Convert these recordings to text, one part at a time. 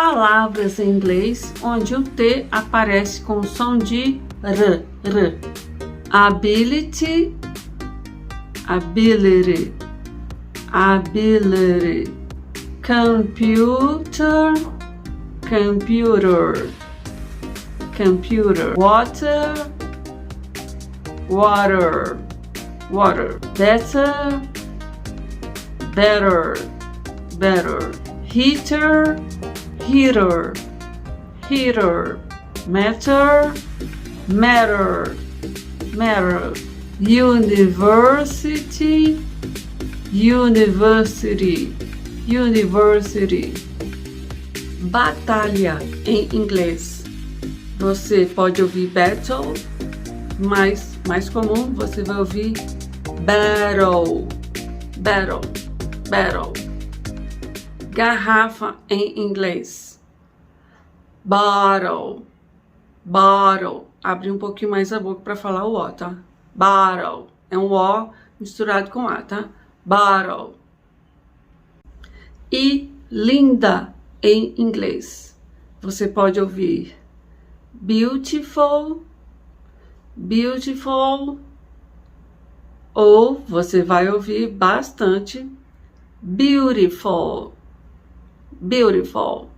palavras em inglês onde o T aparece com o som de R. Ability, ability, ability. Computer, computer, computer. Water, water, water. Better, better, better. Heater, heater, heater. Matter, matter, matter. University, university, university. Batalha em inglês. Você pode ouvir battle, mas mais comum você vai ouvir battle, battle, battle. Garrafa em inglês. Bottle, bottle. Abre um pouquinho mais a boca para falar o O, tá? Bottle. É um O misturado com A, tá? Bottle. E linda em inglês. Você pode ouvir beautiful, beautiful. Ou você vai ouvir bastante beautiful, beautiful.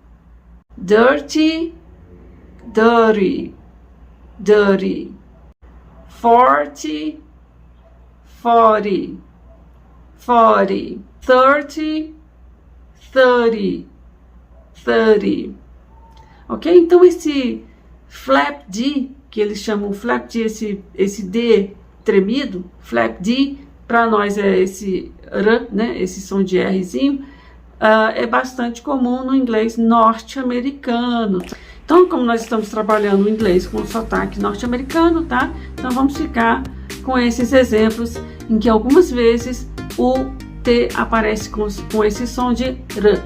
Dirty, dirty, dirty. 40, 40, 40. 30, 30, 30. Ok? Então esse flap D, que eles chamam flap D, esse D tremido, flap D, para nós é esse R, né? Esse som de Rzinho, é bastante comum no inglês norte-americano. Então, como nós estamos trabalhando o inglês com sotaque norte-americano, tá? Então vamos ficar com esses exemplos em que algumas vezes o T aparece com esse som de R.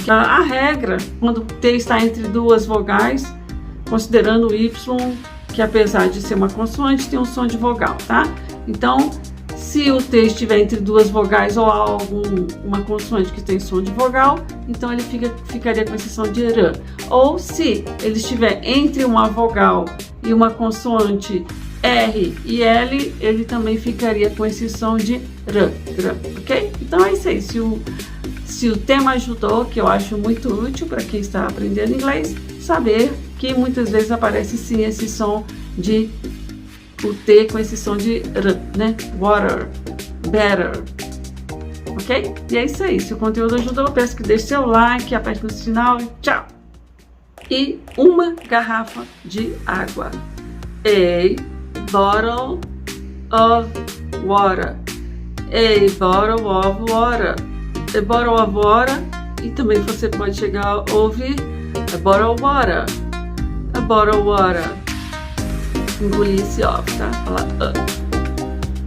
A regra, quando o T está entre duas vogais, considerando o Y, que apesar de ser uma consoante, tem um som de vogal, tá? Então, se o T estiver entre duas vogais ou uma consoante que tem som de vogal, então ele ficaria com esse som de R. Ou se ele estiver entre uma vogal e uma consoante R e L, ele também ficaria com esse som de R, ok? Então é isso aí. Se o tema ajudou, que eu acho muito útil para quem está aprendendo inglês, saber que muitas vezes aparece sim esse som de o T com esse som de R, né? Water, better, ok? E é isso aí. Se o conteúdo ajudou, eu peço que deixe seu like, aperte no sinal e tchau! E uma garrafa de água. A bottle of water. A bottle of water. A bottle of water. E também você pode chegar a ouvir a bottle of water. A bottle of water. Engolir esse off, tá? Falar